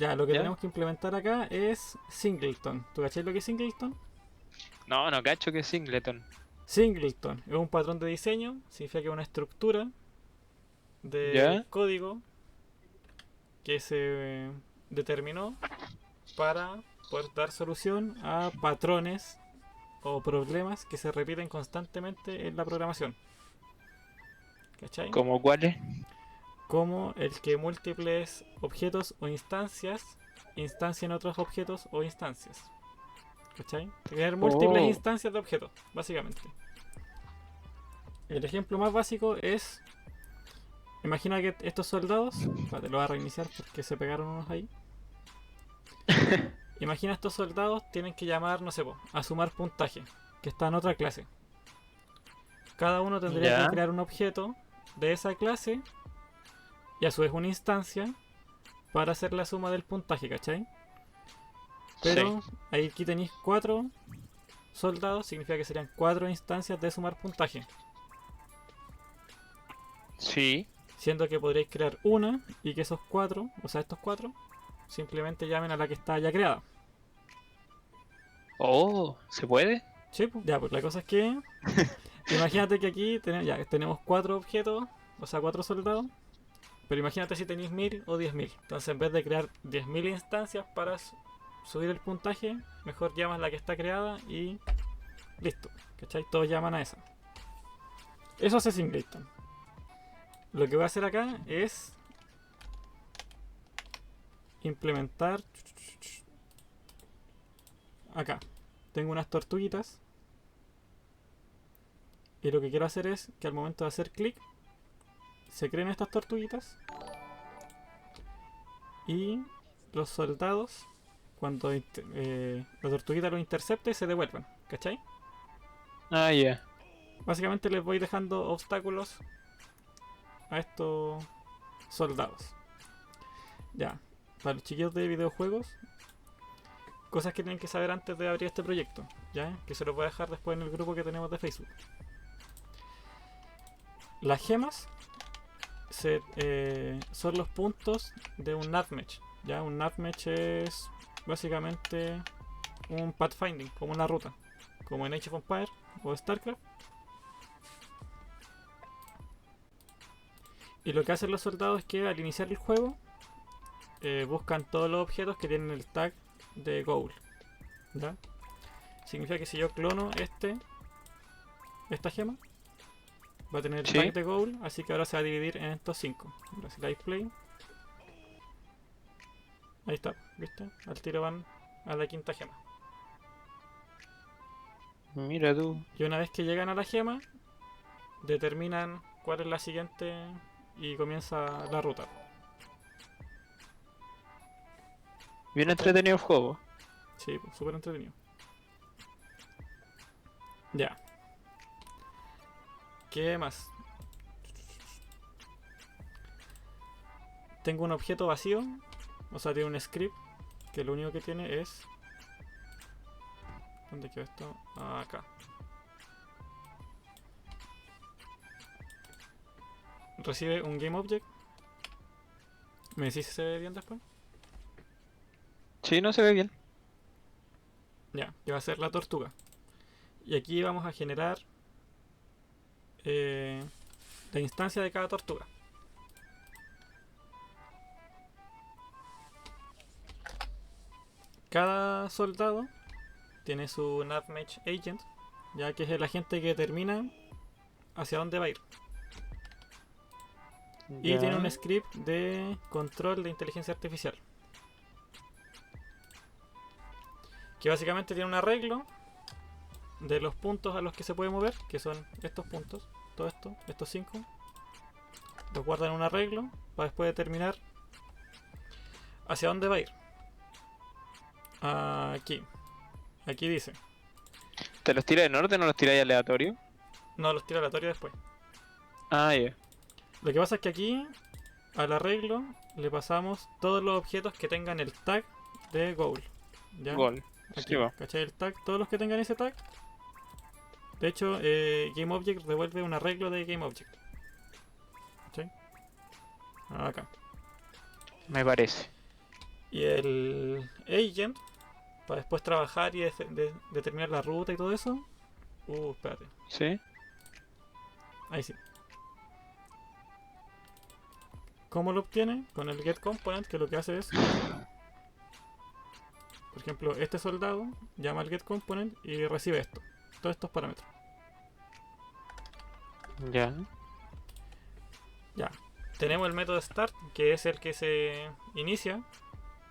Ya, lo que ¿Ya? tenemos que implementar acá es singleton. ¿Tú cachai lo que es singleton? No, no cacho que es Singleton. Singleton es un patrón de diseño, significa que es una estructura de ¿Ya? código que se determinó para poder dar solución a patrones o problemas que se repiten constantemente en la programación. ¿Cachai? ¿Cómo cuáles? Como el que múltiples objetos o instancias instancien otros objetos o instancias. ¿Cachai? Tener múltiples Oh, instancias de objetos, básicamente. El ejemplo más básico es, imagina que estos soldados, te lo voy a reiniciar porque se pegaron unos ahí. Imagina estos soldados tienen que llamar, no sé, a sumar puntaje, que está en otra clase. Cada uno tendría que ya, crear un objeto de esa clase y a su vez una instancia para hacer la suma del puntaje, ¿cachai? sí, Pero ahí aquí tenéis 4 soldados, significa que serían 4 instancias de sumar puntaje. sí. Siendo que podréis crear una y que esos 4, o sea, estos 4, simplemente llamen a la que está ya creada. Oh, ¿se puede? Sí, pues. Ya, pues la cosa es que imagínate que aquí ya, tenemos 4 objetos, o sea, 4 soldados. Pero imagínate si tenéis 1000 o 10.000. Entonces, en vez de crear 10.000 instancias para subir el puntaje, mejor llamas la que está creada y listo. ¿Cachai? Todos llaman a esa. Eso hace Singleton. Lo que voy a hacer acá es implementar. Acá. Tengo unas tortuguitas. Y lo que quiero hacer es que al momento de hacer clic, se creen estas tortuguitas. Y los soldados, cuando la tortuguita los intercepte, se devuelven. ¿Cachai? Ah, ya. Básicamente les voy dejando obstáculos a estos soldados. Ya, para los chiquillos de videojuegos, cosas que tienen que saber antes de abrir este proyecto, ya, que se los voy a dejar después en el grupo que tenemos de Facebook. Las gemas son los puntos de un navmesh. Ya, un navmesh es básicamente un pathfinding, como una ruta, como en Age of Empires o StarCraft. Y lo que hacen los soldados es que al iniciar el juego buscan todos los objetos que tienen el tag de goal. ¿Ya? Significa que si yo clono esta gema, va a tener el tag Sí. de goal, así que ahora se va a dividir en estos 5. Si live play, ahí está, ¿viste? Al tiro van a la quinta gema. Mira tú. Y una vez que llegan a la gema, determinan cuál es la siguiente y comienza la ruta. Bien ¿Cachai? entretenido el juego. Sí, pues, súper entretenido. Ya, ¿qué más? Tengo un objeto vacío, o sea, tiene un script que lo único que tiene es. ¿Dónde quedó esto? Acá. Recibe un GameObject. ¿Me decís si se ve bien después? Sí, no se ve bien. Ya, que va a ser la tortuga. Y aquí vamos a generar eh, la instancia de cada tortuga. Cada soldado tiene su Navmage Agent, ya que es el agente que determina hacia dónde va a ir. Y tiene un Ya. script de control de inteligencia artificial, que básicamente tiene un arreglo de los puntos a los que se puede mover, que son estos puntos, todo esto, estos 5. Los guarda en un arreglo para después determinar hacia dónde va a ir. Aquí. Aquí dice. ¿Te los tira en orden o los tiráis aleatorio? No, los tiro aleatorio después. Ah, ya. Lo que pasa es que aquí, al arreglo, le pasamos todos los objetos que tengan el tag de goal. ¿Ya? Gol. Sí, Aquí, va. ¿cachai? El tag, todos los que tengan ese tag. De hecho, GameObject devuelve un arreglo de GameObject. ¿Cachai? Acá. Me parece. Y el agent, para después trabajar y determinar la ruta y todo eso. Espérate. ¿Sí? Ahí sí. ¿Cómo lo obtiene? Con el get component, que lo que hace es, por ejemplo, este soldado llama al get component y recibe esto, todos estos parámetros. Ya. Ya. Tenemos el método start, que es el que se inicia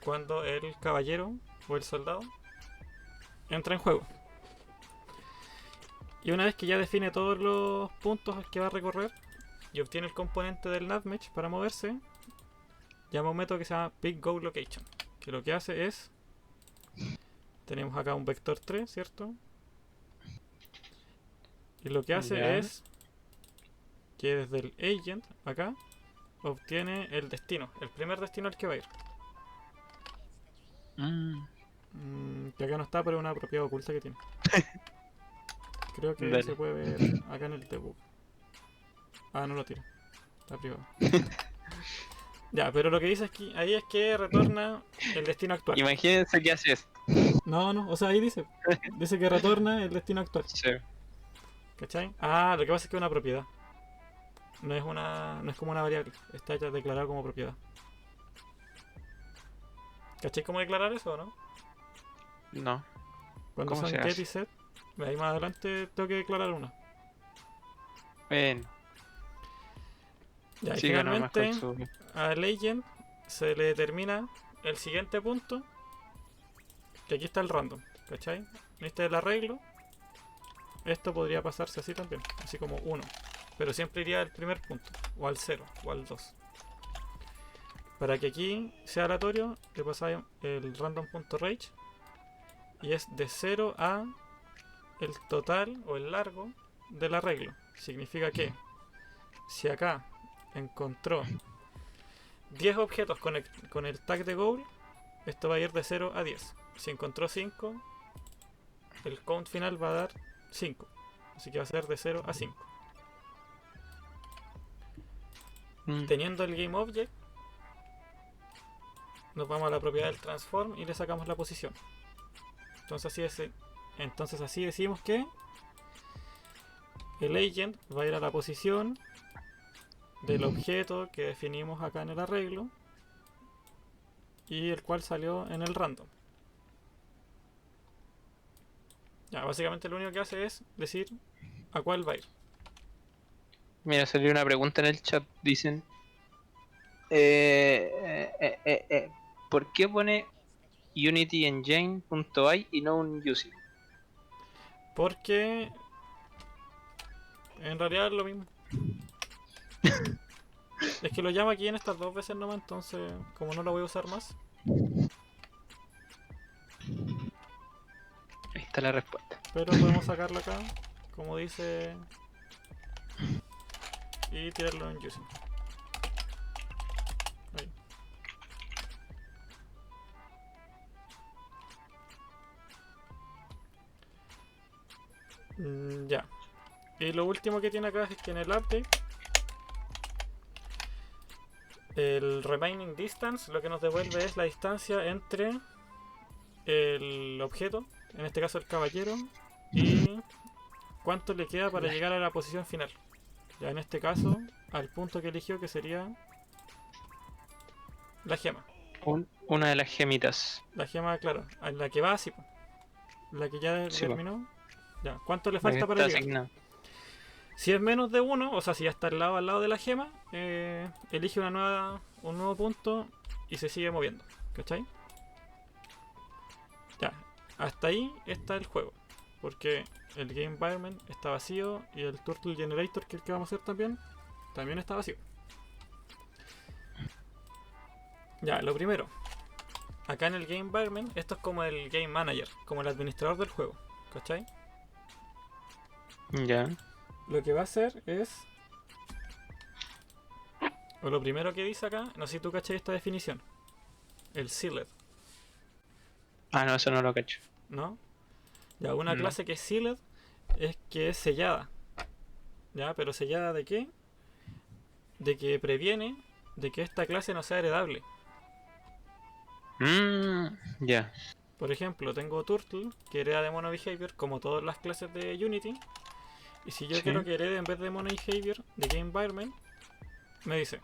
cuando el caballero o el soldado entra en juego. Y una vez que ya define todos los puntos que va a recorrer y obtiene el componente del navmesh para moverse, llama a un método que se llama pickGoLocation, que lo que hace es, tenemos acá un vector 3, ¿cierto? Y lo que hace Ya. es que desde el agent, acá, obtiene el destino, el primer destino al que va a ir. Que acá no está, pero es una propiedad oculta que tiene. Creo que Dale. se puede ver acá en el debug. Ah, no lo tira. Está privado. Ya, pero lo que dice aquí, ahí es que retorna el destino actual. Imagínense que hace esto. No, o sea, ahí dice. Dice que retorna el destino actual. Sí. ¿Cachai? Ah, lo que pasa es que es una propiedad. No es como una variable. Está ya declarada como propiedad. ¿Cachai cómo declarar eso o no? No. Cuando ¿Cómo son se get hace? y set, ahí más adelante tengo que declarar una. Ven. Ya, y Siga nomás con finalmente su. al agent se le determina el siguiente punto, que aquí está el random, ¿cachai? Este es el arreglo. Esto podría pasarse así también, así como 1, pero siempre iría al primer punto, o al 0, o al 2. Para que aquí sea aleatorio, le pasáis el random.range y es de 0 a el total o el largo del arreglo. Significa que si acá encontró 10 objetos con el tag de goal, esto va a ir de 0 a 10. Si encontró 5, el count final va a dar 5. Así que va a ser de 0 a 5. Teniendo el GameObject, nos vamos a la propiedad del transform y le sacamos la posición. Entonces así decimos que el agent va a ir a la posición del objeto que definimos acá en el arreglo y el cual salió en el random. Ya, básicamente lo único que hace es decir a cuál va a ir. Mira, salió una pregunta en el chat. Dicen: ¿por qué pone UnityEngine.ai y no un USI? Porque en realidad es lo mismo. Es que lo llamo aquí en estas dos veces nomás, entonces como no lo voy a usar más. Ahí está la respuesta. Pero podemos sacarlo acá, como dice, y tirarlo en using. Ahí. Ya. Y lo último que tiene acá es que en el update el remaining distance lo que nos devuelve es la distancia entre el objeto, en este caso el caballero, y cuánto le queda para llegar a la posición final. Ya en este caso, al punto que eligió, que sería la gema. Una de las gemitas. La gema, claro, a la que va así, la que ya Sí, po. terminó. Ya, ¿cuánto le La que falta para está llegar? asignada. Si es menos de 1, o sea, si ya está al lado de la gema, elige un nuevo punto y se sigue moviendo. ¿Cachai? Ya, hasta ahí está el juego. Porque el Game Environment está vacío y el Turtle Generator, que es el que vamos a hacer también está vacío. Ya, lo primero. Acá en el Game Environment, esto es como el Game Manager, como el administrador del juego. ¿Cachai? Ya. Lo que va a hacer es... O lo primero que dice acá, no sé si tú cachai esta definición. El sealed, Ah, no, eso no lo cacho. ¿no? Ya, una No. clase que es sealed es que es sellada. ¿Ya? ¿Pero sellada de qué? De que previene de que esta clase no sea heredable. Ya. Por ejemplo, tengo Turtle, que hereda de Mono Behavior, como todas las clases de Unity. Y si yo quiero Sí. que herede en vez de Mono Behavior de Game Environment, me dice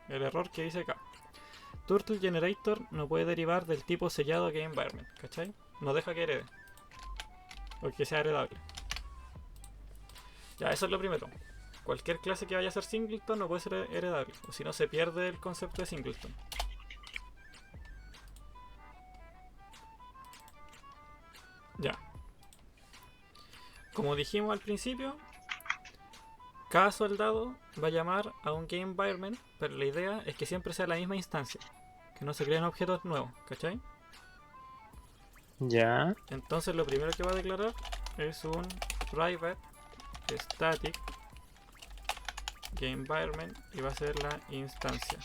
el error que dice acá. Turtle Generator no puede derivar del tipo sellado Game Environment, ¿cachai? No deja que herede, o que sea heredable. Ya, eso es lo primero. Cualquier clase que vaya a ser singleton no puede ser heredable, o si no se pierde el concepto de singleton. Ya. Como dijimos al principio, cada soldado va a llamar a un game environment, pero la idea es que siempre sea la misma instancia, que no se creen objetos nuevos, ¿cachai? Ya. Entonces lo primero que va a declarar es un private static game environment y va a ser la instancia.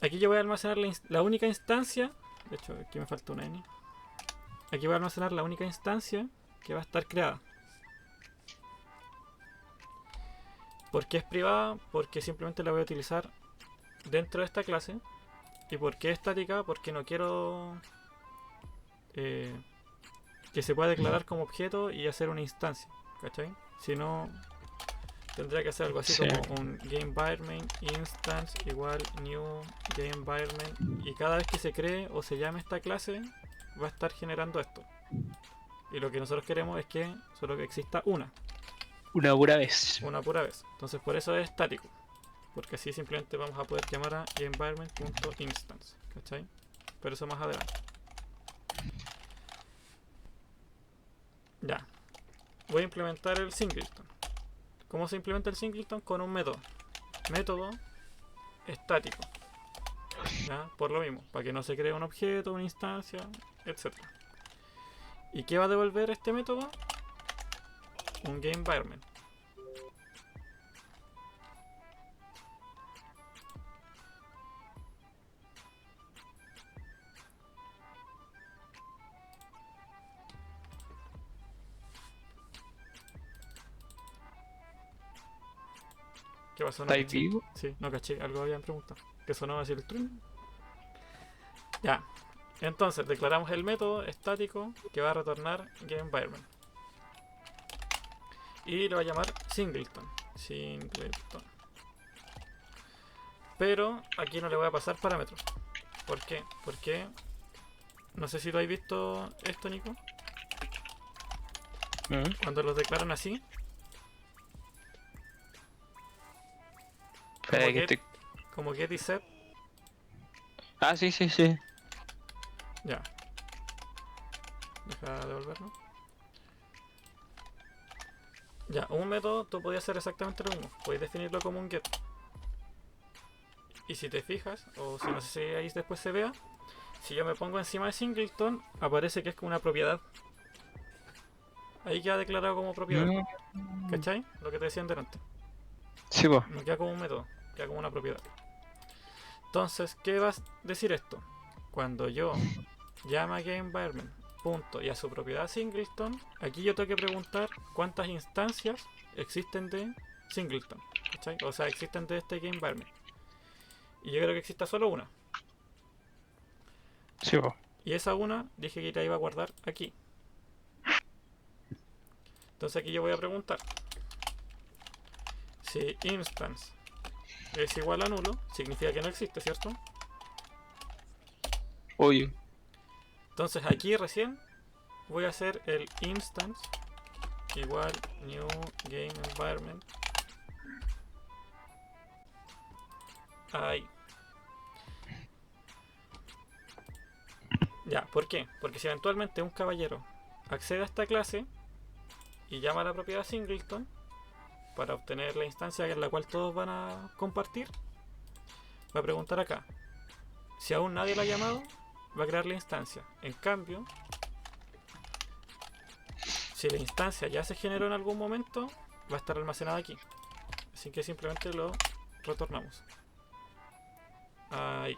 Aquí yo voy a almacenar la única instancia. De hecho, aquí me falta una N. Aquí voy a almacenar la única instancia que va a estar creada. ¿Por qué es privada? Porque simplemente la voy a utilizar dentro de esta clase. ¿Y por qué estática? Porque no quiero que se pueda declarar como objeto y hacer una instancia, ¿cachai? Si no, tendría que hacer algo así Sí. como un game environment instance igual new game environment, y cada vez que se cree o se llame esta clase va a estar generando esto. Y lo que nosotros queremos es que solo que exista Una pura vez. una pura vez. Entonces por eso es estático, porque así simplemente vamos a poder llamar a environment.instance, ¿cachai? Pero eso más adelante. Ya, voy a implementar el singleton. ¿Cómo se implementa el singleton? Con un método estático, ¿ya? Por lo mismo, para que no se cree un objeto, una instancia, etc. ¿Y qué va a devolver este método? Un game environment. ¿Qué pasó? No ¿Estáis caché. vivo? Sí, no caché, algo habían preguntado. ¿Qué sonaba así el trin? Ya. Entonces declaramos el método estático que va a retornar game environment. Y lo va a llamar singleton. Singleton. Pero aquí no le voy a pasar parámetros. ¿Por qué? Porque no sé si lo habéis visto esto, Nico. Cuando los declaran así, como Espera que get, estoy. como get y set, Ah, sí, sí, sí. ya. Deja de devolverlo. Ya, un método tú podías hacer exactamente lo mismo. Podéis definirlo como un get. Y si te fijas, o si no sé si ahí después se vea, si yo me pongo encima de singleton, aparece que es como una propiedad. Ahí queda declarado como propiedad. ¿Cachai? Lo que te decían delante. Sí, pues. No queda como un método, queda como una propiedad. Entonces, ¿qué va a decir esto? Cuando yo llame a GameEnvironment punto y a su propiedad singleton, aquí yo tengo que preguntar cuántas instancias existen de singleton, ¿cachai? O sea, existen de este GameEnvironment. Y yo creo que exista solo una. Sí, pues. Y esa una dije que la iba a guardar aquí. Entonces aquí yo voy a preguntar si instance es igual a nulo, significa que no existe, ¿cierto? Oye. Entonces aquí recién voy a hacer el instance igual new game environment. Ahí. Ya, ¿por qué? Porque si eventualmente un caballero accede a esta clase y llama a la propiedad singleton para obtener la instancia en la cual todos van a compartir, va a preguntar acá. Si aún nadie lo ha llamado, va a crear la instancia. En cambio, si la instancia ya se generó en algún momento, va a estar almacenada aquí. Así que simplemente lo retornamos. Ahí.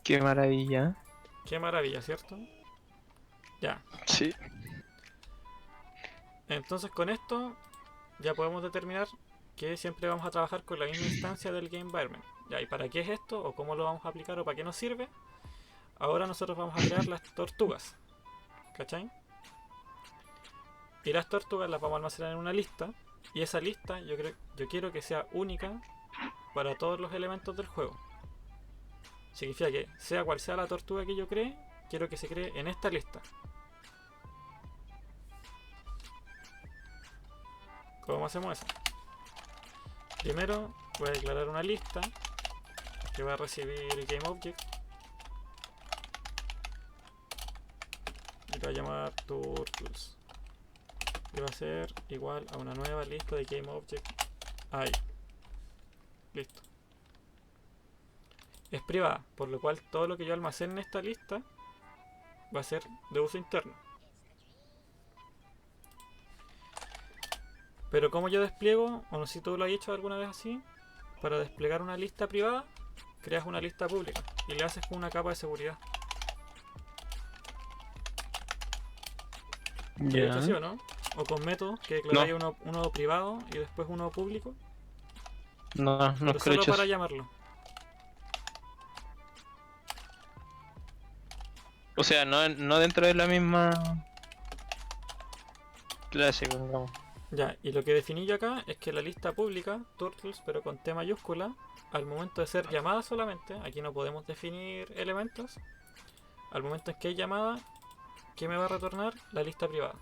Qué maravilla. Qué maravilla, ¿cierto? Ya. Sí. Entonces con esto ya podemos determinar que siempre vamos a trabajar con la misma instancia del Game Environment. Ya, ¿y para qué es esto? ¿O cómo lo vamos a aplicar? ¿O para qué nos sirve? Ahora nosotros vamos a crear las tortugas. ¿Cachai? Y las tortugas las vamos a almacenar en una lista. Y esa lista yo quiero que sea única para todos los elementos del juego. Significa que sea cual sea la tortuga que yo cree, quiero que se cree en esta lista. ¿Cómo hacemos eso? Primero voy a declarar una lista que va a recibir GameObject y lo va a llamar Turtles. Y va a ser igual a una nueva lista de GameObject. Ahí. Listo. Es privada, por lo cual todo lo que yo almacene en esta lista va a ser de uso interno. Pero como yo despliego, o no sé si tú lo has hecho alguna vez así, para desplegar una lista privada, creas una lista pública y le haces con una capa de seguridad. ¿Qué Ya. así o no? O con métodos que declaráis uno privado y después uno público, No, no pero creo solo que para llamarlo. O sea, no dentro de la misma clase, pongamos. Ya, y lo que definí yo acá es que la lista pública, Turtles, pero con T mayúscula, al momento de ser llamada solamente, aquí no podemos definir elementos, al momento en que hay llamada, ¿qué me va a retornar? La lista privada.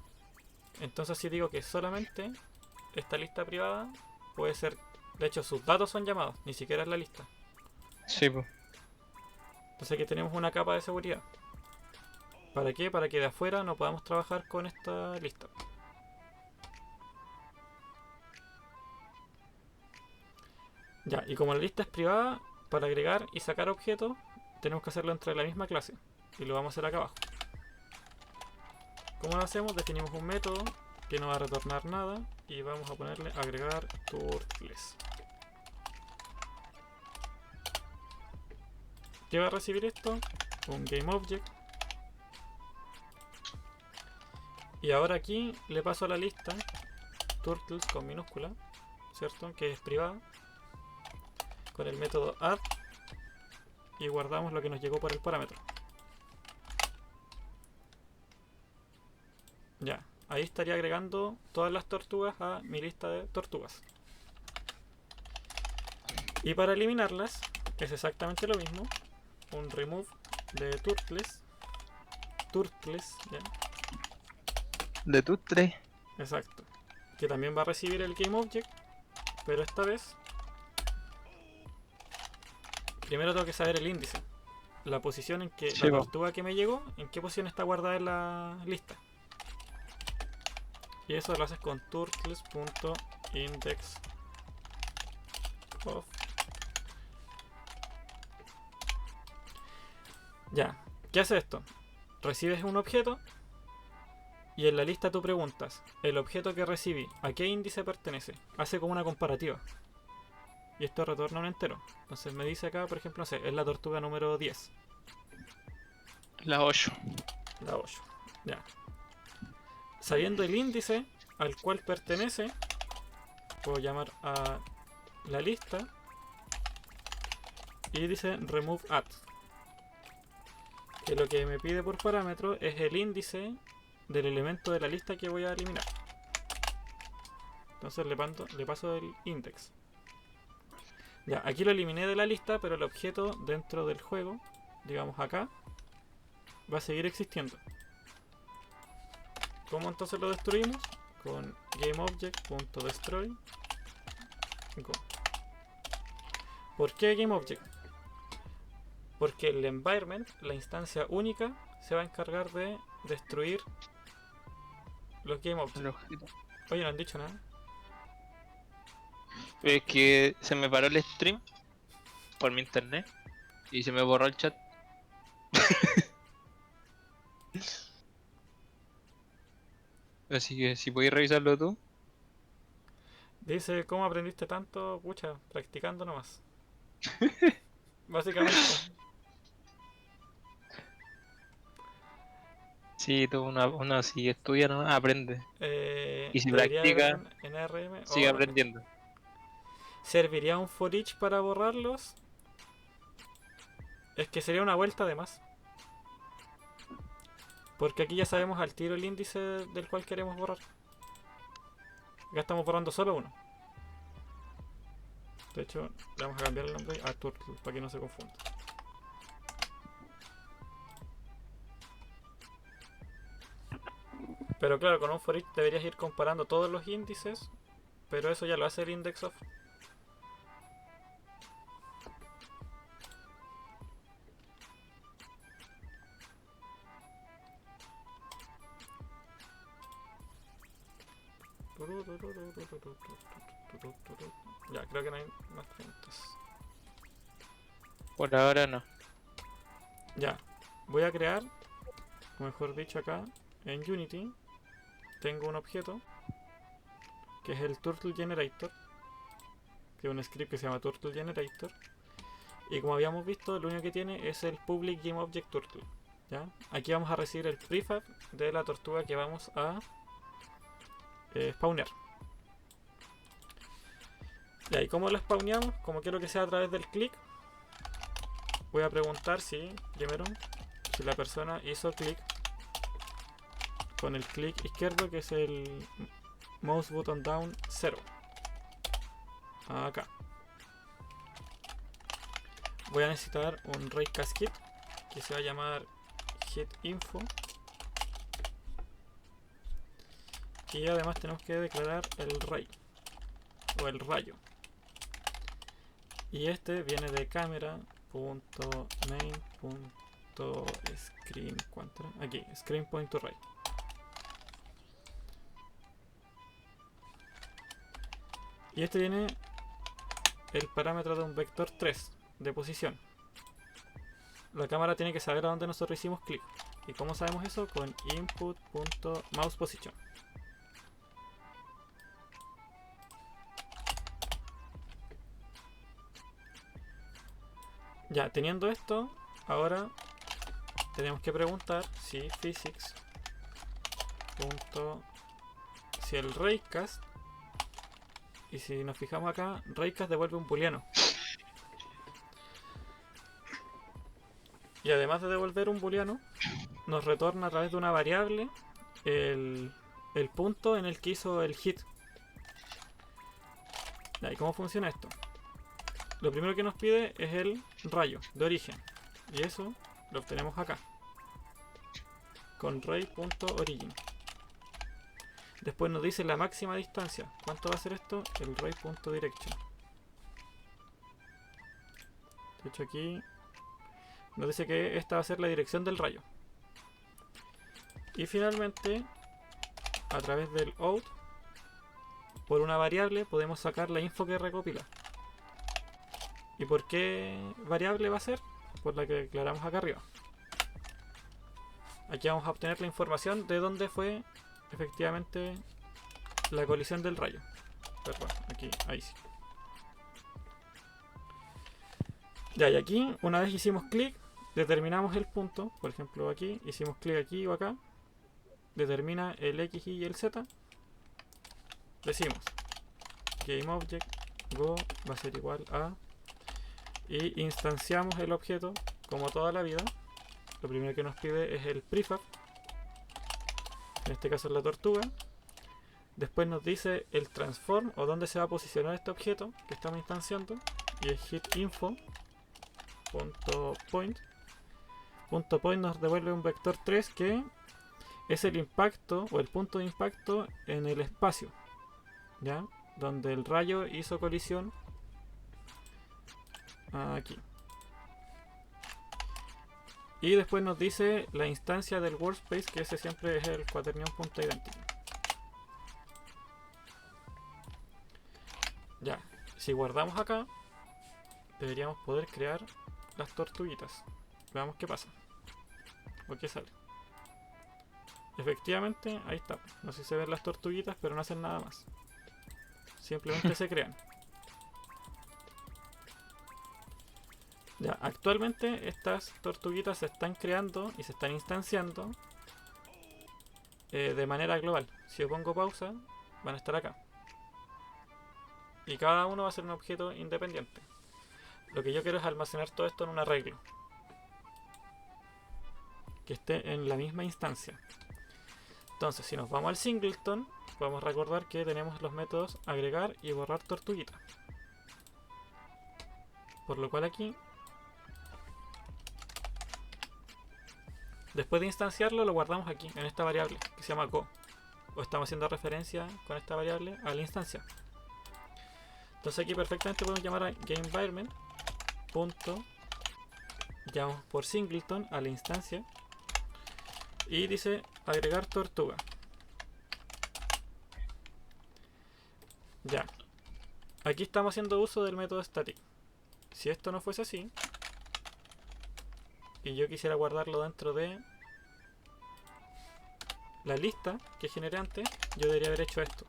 Entonces si digo que solamente esta lista privada puede ser, de hecho sus datos son llamados, ni siquiera es la lista. Sí, pues. Entonces aquí tenemos una capa de seguridad. ¿Para qué? Para que de afuera no podamos trabajar con esta lista. Ya, y como la lista es privada, para agregar y sacar objetos, tenemos que hacerlo entre la misma clase. Y lo vamos a hacer acá abajo. ¿Cómo lo hacemos? Definimos un método que no va a retornar nada y vamos a ponerle agregar turtles. ¿Qué va a recibir esto? Un GameObject. Y ahora aquí le paso a la lista turtles con minúscula, ¿cierto? Que es privada. Con el método add y guardamos lo que nos llegó por el parámetro. Ya, ahí estaría agregando todas las tortugas a mi lista de tortugas. Y para eliminarlas es exactamente lo mismo. Un remove de turtles. Turtles, ya. De tus tres. Exacto. Que también va a recibir el GameObject. Pero esta vez primero tengo que saber el índice. La posición en que Sí, la po. tortuga que me llegó, en qué posición está guardada en la lista. Y eso lo haces con turtles.index of. Ya, ¿qué hace esto? Recibes un objeto y en la lista tú preguntas, el objeto que recibí, ¿a qué índice pertenece? Hace como una comparativa. Y esto retorna un entero. Entonces me dice acá, por ejemplo, no sé, es la tortuga número 10. La 8. La 8. Ya. Sabiendo el índice al cual pertenece, puedo llamar a la lista y dice remove at, que lo que me pide por parámetro es el índice del elemento de la lista que voy a eliminar. Entonces le paso el index. Ya, aquí lo eliminé de la lista, pero el objeto dentro del juego, digamos acá, va a seguir existiendo. ¿Cómo entonces lo destruimos? Con GameObject.destroy go. ¿Por qué GameObject? Porque el environment, la instancia única, se va a encargar de destruir los GameObjects. Oye, no han dicho nada. Es que se me paró el stream por mi internet y se me borró el chat. Así que si podéis revisarlo tú. Dice, ¿cómo aprendiste tanto? Pucha, practicando nomás. Básicamente. Sí, tú uno si estudia no aprende. Y si Debería haber practica, algún NRM sigue o aprendiendo. ¿serviría un for each para borrarlos? Es que sería una vuelta de más. Porque aquí ya sabemos al tiro el índice del cual queremos borrar. Acá estamos borrando solo uno. De hecho, le vamos a cambiar el nombre a Turtle para que no se confunda. Pero claro, con un for each deberías ir comparando todos los índices, pero eso ya lo hace el index of. Ya, creo que no hay más preguntas. Por ahora no. Ya, voy a crear, o mejor dicho acá, en Unity, tengo un objeto que es el Turtle Generator, que es un script que se llama Turtle Generator. Y como habíamos visto, lo único que tiene es el Public Game Object Turtle. ¿Ya? Aquí vamos a recibir el prefab de la tortuga que vamos a spawnear. ¿Y cómo lo spawneamos? Como quiero que sea a través del clic, voy a preguntar si, primero, si la persona hizo clic con el clic izquierdo, que es el mouse button down 0. Acá. Voy a necesitar un raycast hit que se va a llamar hit info. Y además tenemos que declarar el ray o el rayo. Y este viene de camera.main.screen. ¿Cuánto era? Aquí, screen.ray. Y este tiene el parámetro de un vector 3 de posición. La cámara tiene que saber a dónde nosotros hicimos clic. ¿Y cómo sabemos eso? Con input.mousePosition. Ya, teniendo esto, ahora tenemos que preguntar si physics. Si el raycast, y si nos fijamos acá, raycast devuelve un booleano. Y además de devolver un booleano, nos retorna a través de una variable el punto en el que hizo el hit. ¿Y cómo funciona esto? Lo primero que nos pide es el rayo de origen. Y eso lo obtenemos acá. Con ray.origin. Después nos dice la máxima distancia. ¿Cuánto va a ser esto? El ray.direction. De hecho aquí nos dice que esta va a ser la dirección del rayo. Y finalmente, a través del out, por una variable podemos sacar la info que recopila. ¿Y por qué variable va a ser? Por la que declaramos acá arriba. Aquí vamos a obtener la información de dónde fue efectivamente la colisión del rayo. Perdón, aquí, ahí sí. Ya, y aquí, una vez hicimos clic, determinamos el punto. Por ejemplo, aquí, hicimos clic aquí o acá. Determina el X, Y y el Z. Decimos GameObject Go va a ser igual a, y instanciamos el objeto como toda la vida. Lo primero que nos pide es el prefab, en este caso es la tortuga. Después nos dice el transform o dónde se va a posicionar este objeto que estamos instanciando, y es hitinfo.point. .point nos devuelve un vector 3 que es el impacto o el punto de impacto en el espacio, ¿ya? Donde el rayo hizo colisión aquí. Y después nos dice la instancia del workspace, que ese siempre es el quaternion.identity. Ya, si guardamos acá, deberíamos poder crear las tortuguitas. Veamos qué pasa. O qué sale. Efectivamente, ahí está. No sé si se ven las tortuguitas, pero no hacen nada más. Simplemente se crean. Ya, actualmente estas tortuguitas se están creando y se están instanciando de manera global. Si yo pongo pausa, van a estar acá. Y cada uno va a ser un objeto independiente. Lo que yo quiero es almacenar todo esto en un arreglo que esté en la misma instancia. Entonces, si nos vamos al singleton, podemos recordar que tenemos los métodos agregar y borrar tortuguita. Por lo cual aquí, después de instanciarlo, lo guardamos aquí, en esta variable, que se llama go. O estamos haciendo referencia con esta variable a la instancia. Entonces aquí perfectamente podemos llamar a GameEnvironment. Llamamos por singleton a la instancia. Y dice agregar tortuga. Ya. Aquí estamos haciendo uso del método static. Si esto no fuese así, y yo quisiera guardarlo dentro de la lista que generé antes, yo debería haber hecho esto.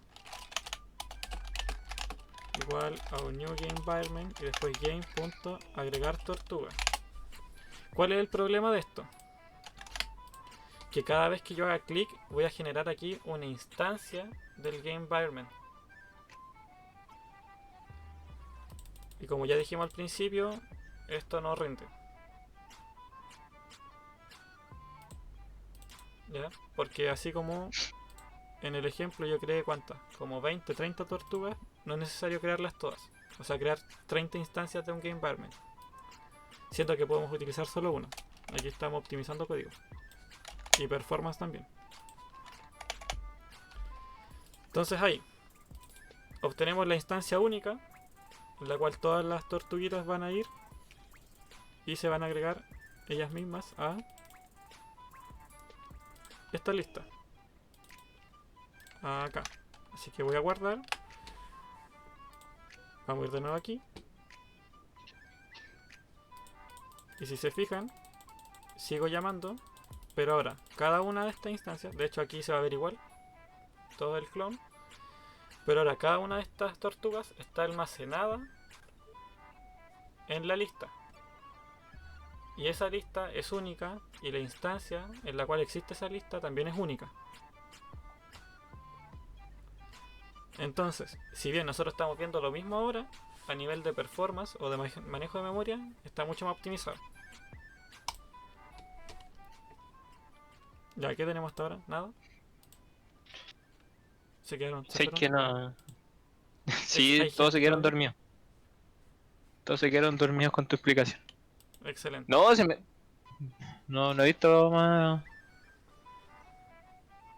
Igual a un new game environment y después game.agregar tortuga. ¿Cuál es el problema de esto? Que cada vez que yo haga clic voy a generar aquí una instancia del game environment. Y como ya dijimos al principio, esto no rinde. ¿Ya? Porque así como en el ejemplo yo creé ¿cuántas? Como 20, 30 tortugas, no es necesario crearlas todas. O sea, crear 30 instancias de un game environment. Siento que podemos utilizar solo una. Aquí estamos optimizando código. Y performance también. Entonces ahí obtenemos la instancia única, en la cual todas las tortuguitas van a ir y se van a agregar ellas mismas a esta lista. Acá. Así que voy a guardar. Vamos a ir de nuevo aquí. Y si se fijan, sigo llamando. Pero ahora, cada una de estas instancias, de hecho aquí se va a ver igual todo el clon. Pero ahora cada una de estas tortugas está almacenada en la lista. Y esa lista es única y la instancia en la cual existe esa lista también es única. Entonces, si bien nosotros estamos viendo lo mismo ahora, a nivel de performance o de manejo de memoria, está mucho más optimizado. Ya, ¿qué tenemos hasta ahora? ¿Nada? Se quedaron. Sé que no. Sí, ¿Hay todos se gente quedaron todavía? dormidos. Todos se quedaron dormidos con tu explicación. Excelente. No, no he visto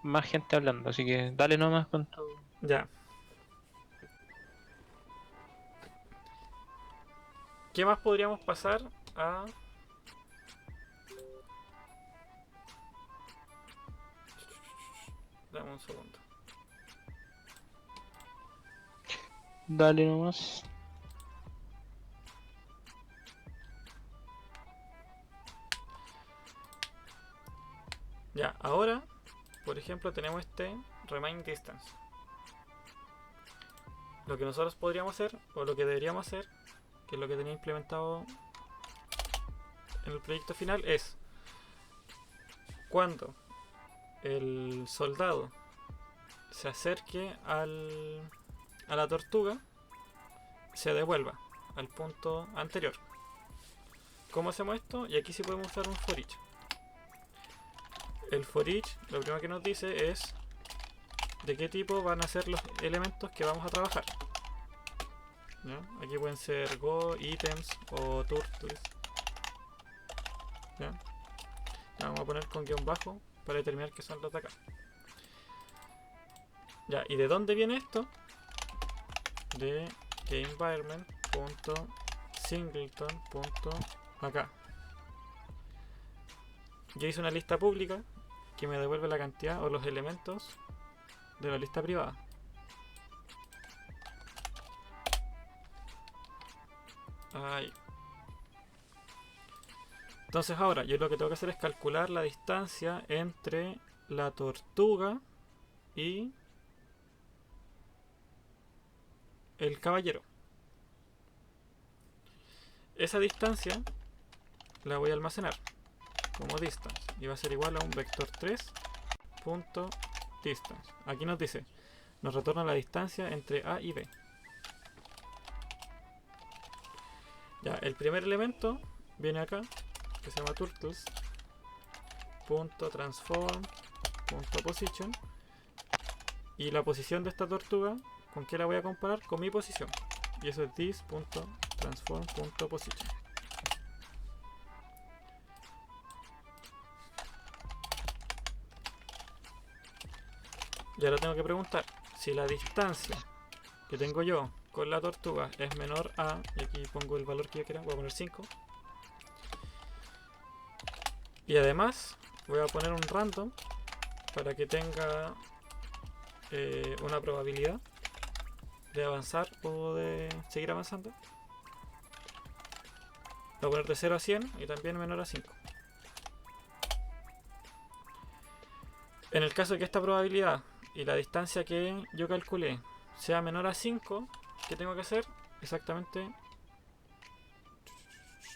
más gente hablando, así que dale nomás con tu. Ya. ¿Qué más podríamos pasar a...? Dame un segundo. Dale nomás. Ya, ahora, por ejemplo, tenemos este remain distance. Lo que nosotros podríamos hacer, o lo que deberíamos hacer, que es lo que tenía implementado en el proyecto final, es cuando el soldado se acerque a la tortuga, se devuelva al punto anterior. ¿Cómo hacemos esto? Y aquí sí podemos usar un for each. El for each lo primero que nos dice es de qué tipo van a ser los elementos que vamos a trabajar. ¿Ya? Aquí pueden ser go, items o turtles. ¿Ya? Vamos a poner con guión bajo para determinar qué son los de acá. Ya, ¿y de dónde viene esto? De GameEnvironment.singleton.acá. Yo hice una lista pública que me devuelve la cantidad o los elementos de la lista privada. Ahí. Entonces ahora yo lo que tengo que hacer es calcular la distancia entre la tortuga y el caballero. Esa distancia la voy a almacenar como distance y va a ser igual a un vector 3 punto distance. Aquí nos dice, nos retorna la distancia entre A y B. Ya, el primer elemento viene acá, que se llama turtles.transform.position. Y la posición de esta tortuga, ¿con qué la voy a comparar? Con mi posición. Y eso es this.transform.position. Y ahora tengo que preguntar si la distancia que tengo yo con la tortuga es menor a, y aquí pongo el valor que yo quiera, voy a poner 5. Y además voy a poner un random para que tenga una probabilidad de avanzar o de seguir avanzando. Voy a poner de 0 a 100 y también menor a 5. En el caso de que esta probabilidad y la distancia que yo calculé sea menor a 5, ¿qué tengo que hacer? Exactamente,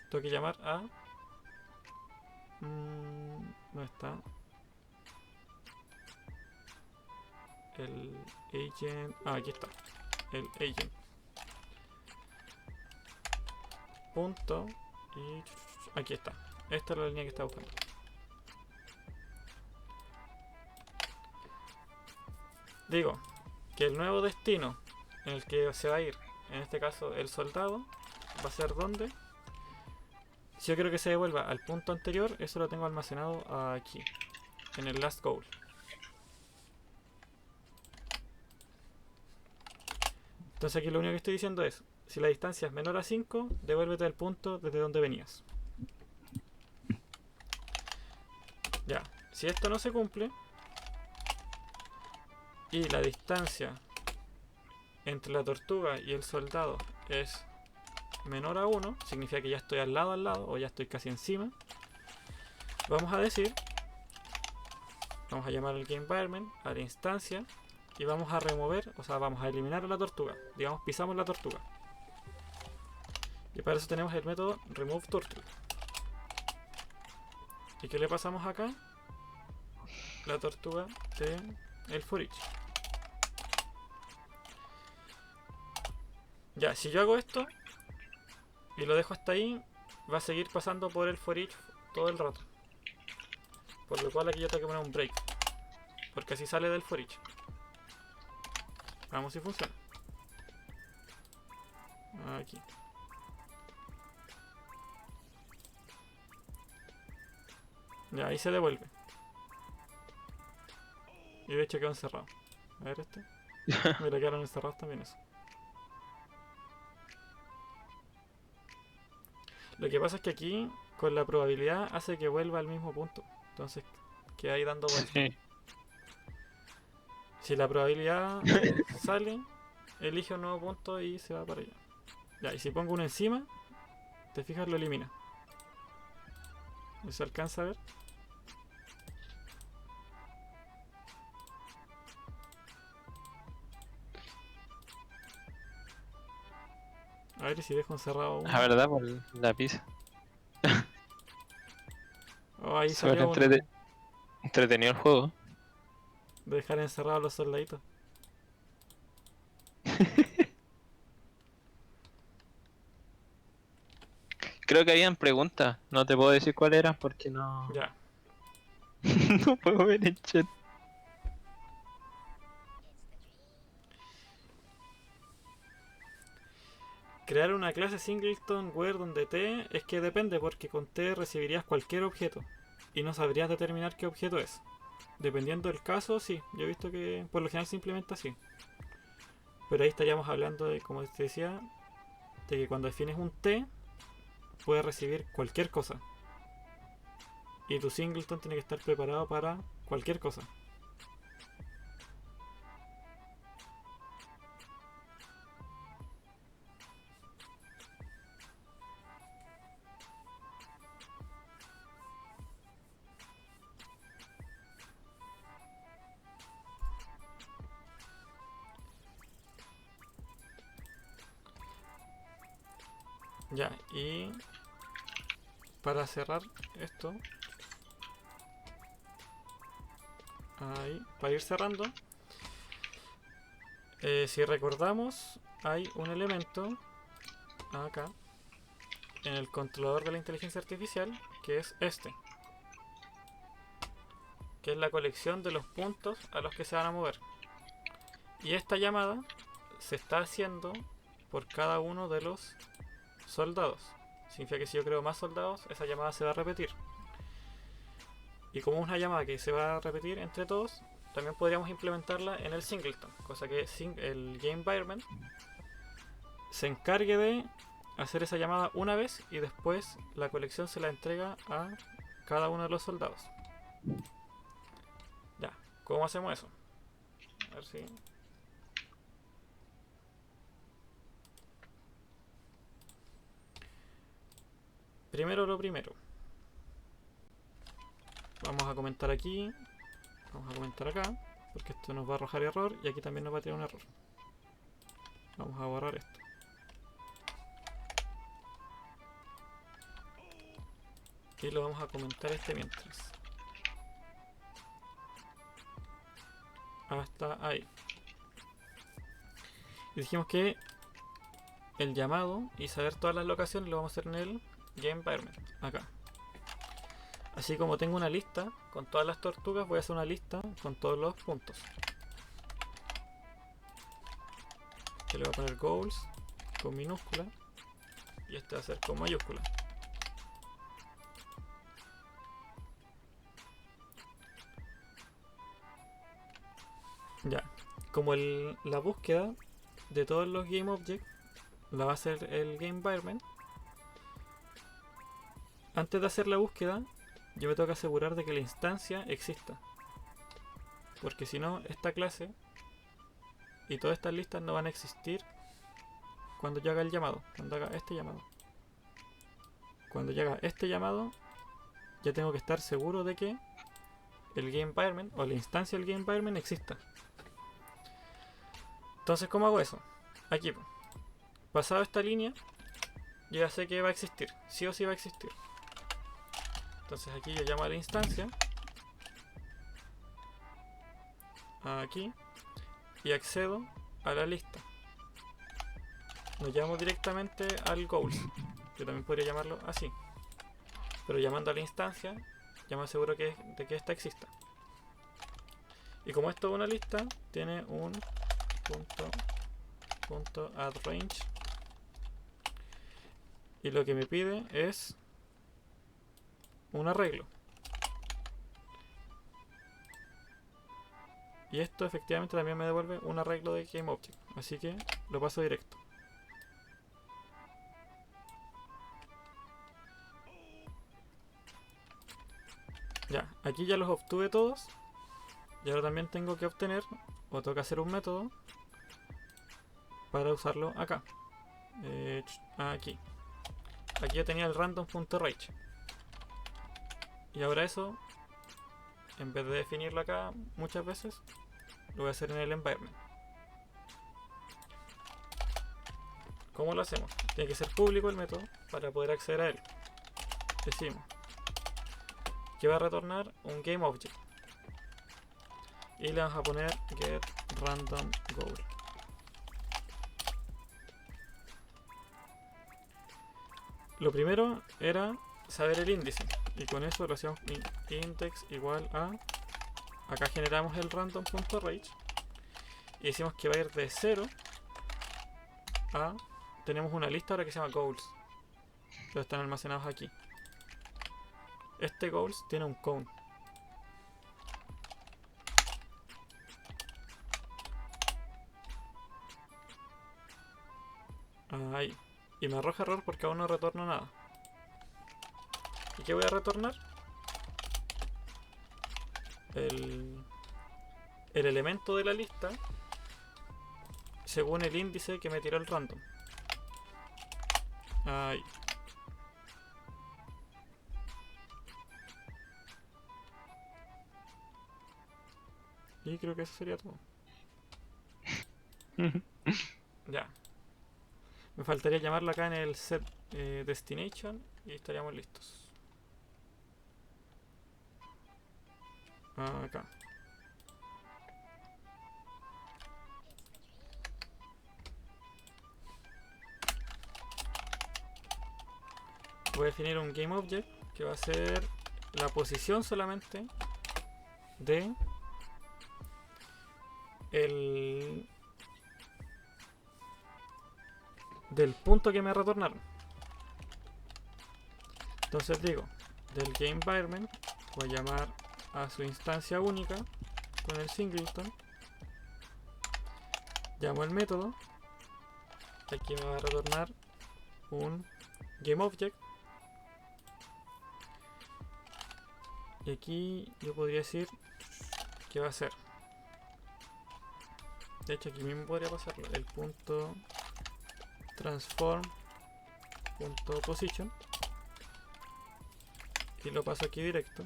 tengo que llamar a... ¿dónde está? El agent... aquí está. El agent. Punto. Y aquí está. Esta es la línea que está buscando. Digo que el nuevo destino en el que se va a ir, en este caso el soldado, va a ser donde. Si yo quiero que se devuelva al punto anterior, eso lo tengo almacenado aquí, en el last goal. Entonces aquí lo único que estoy diciendo es, si la distancia es menor a 5, devuélvete al punto desde donde venías. Ya, si esto no se cumple, y la distancia entre la tortuga y el soldado es menor a 1, significa que ya estoy al lado o ya estoy casi encima. Vamos a decir, vamos a llamar al GameEnvironment, a la instancia, y vamos a remover, o sea, vamos a eliminar a la tortuga. Digamos, pisamos la tortuga. Y para eso tenemos el método removeTurtle. ¿Y qué le pasamos acá? La tortuga de el for each. Ya, si yo hago esto y lo dejo hasta ahí, va a seguir pasando por el for each todo el rato. Por lo cual aquí yo tengo que poner un break, porque así sale del for each. Vamos si funciona. Aquí. Ya, ahí se devuelve. Y de hecho quedó encerrado. A ver este. Mira, quedaron encerrados también eso. Lo que pasa es que aquí, con la probabilidad, hace que vuelva al mismo punto. Entonces, queda ahí dando vueltas. Sí. Si la probabilidad sale, elige un nuevo punto y se va para allá. Ya, y si pongo uno encima, te fijas, lo elimina. ¿Se alcanza a ver? A ver si dejo encerrado uno. La verdad, por la pizza. Oh, ahí Súper salió uno. entretenido el juego. De dejar encerrados los soldaditos. Creo que habían preguntas. No te puedo decir cuál eran porque no. Ya. No puedo ver el chat. Crear una clase singleton where donde t es que depende, porque con t recibirías cualquier objeto y no sabrías determinar qué objeto es. Dependiendo del caso, sí. Yo he visto que por lo general se implementa así. Pero ahí estaríamos hablando de, como te decía, de que cuando defines un t, puedes recibir cualquier cosa. Y tu singleton tiene que estar preparado para cualquier cosa. Ya, y para cerrar esto, Ahí, para ir cerrando. Si recordamos, hay un elemento acá en el controlador de la inteligencia artificial que es este, que es la colección de los puntos a los que se van a mover. Y esta llamada se está haciendo por cada uno de los soldados. Significa que si yo creo más soldados, esa llamada se va a repetir. Y como es una llamada que se va a repetir entre todos, también podríamos implementarla en el singleton, cosa que el game environment se encargue de hacer esa llamada una vez y después la colección se la entrega a cada uno de los soldados. Ya, ¿cómo hacemos eso? A ver si... Primero lo primero. Vamos a comentar aquí. Vamos a comentar acá. Porque esto nos va a arrojar error y aquí también nos va a tirar un error. Vamos a borrar esto. Y lo vamos a comentar mientras. Hasta ahí. Y dijimos que el llamado y saber todas las locaciones lo vamos a hacer en el Game Environment, acá. Así como tengo una lista con todas las tortugas, voy a hacer una lista con todos los puntos. Que le voy a poner goals con minúscula y este va a ser con mayúscula. Ya, como la búsqueda de todos los Game Objects la va a hacer el Game Environment, antes de hacer la búsqueda yo me tengo que asegurar de que la instancia exista, porque si no esta clase y todas estas listas no van a existir cuando yo haga el llamado, cuando haga este llamado. Cuando yo haga este llamado ya tengo que estar seguro de que el Game Environment o la instancia del Game Environment exista. Entonces, ¿cómo hago eso? Aquí, pasado esta línea, yo ya sé que va a existir, sí o sí va a existir. Entonces aquí yo llamo a la instancia, aquí, y accedo a la lista. No llamo directamente al goals, yo también podría llamarlo así, pero llamando a la instancia ya me aseguro de que esta exista. Y como esto es una lista, tiene un punto add range, y lo que me pide es un arreglo. Y esto efectivamente también me devuelve un arreglo de GameObject, así que lo paso directo. Ya, aquí ya los obtuve todos. Y ahora también tengo que obtener, o tengo que hacer un método para usarlo acá. Aquí yo tenía el random.range. Y ahora eso, en vez de definirlo acá muchas veces, lo voy a hacer en el environment. ¿Cómo lo hacemos? Tiene que ser público el método para poder acceder a él. Decimos que va a retornar un GameObject y le vamos a poner getRandomGoal. Lo primero era saber el índice, y con eso lo hacemos index igual a, acá generamos el random.range y decimos que va a ir de 0 a, tenemos una lista ahora que se llama goals, pero están almacenados aquí. Este goals tiene un count. Ahí. Y me arroja error porque aún no retorno nada. ¿Y qué voy a retornar? El elemento de la lista según el índice que me tiró el random. Ahí. Y creo que eso sería todo. Ya. Me faltaría llamarlo acá en el set destination y estaríamos listos. Acá. a definir un GameObject que va a ser la posición solamente de del punto que me retornaron. Entonces digo, del GameEnvironment voy a llamar a su instancia única con el singleton. Llamo el método. Aquí me va a retornar un GameObject. Y aquí yo podría decir que va a ser. De hecho aquí mismo podría pasarlo. El punto transform.position. Y lo paso aquí directo.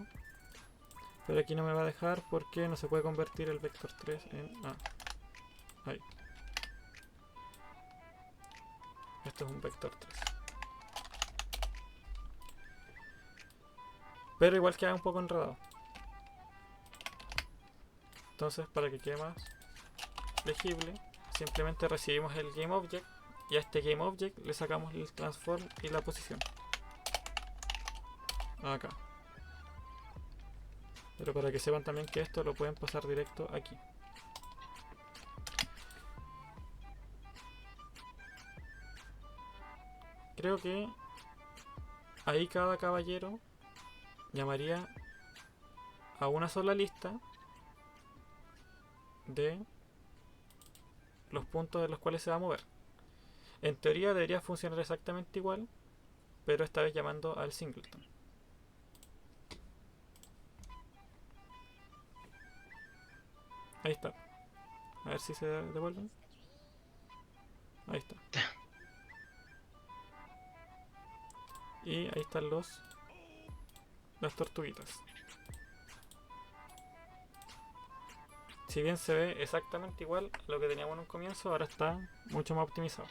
Pero aquí no me va a dejar porque no se puede convertir el vector 3 en... ahí. Esto es un vector 3. Pero igual queda un poco enredado. Entonces, para que quede más legible, simplemente recibimos el GameObject y a este GameObject le sacamos el transform y la posición. Acá. Pero para que sepan también que esto lo pueden pasar directo aquí. Creo que ahí cada caballero llamaría a una sola lista de los puntos en los cuales se va a mover. En teoría debería funcionar exactamente igual, pero esta vez llamando al singleton. Ahí está. A ver si se devuelven. Ahí está. Y ahí están las tortuguitas. Si bien se ve exactamente igual a lo que teníamos en un comienzo, ahora está mucho más optimizado.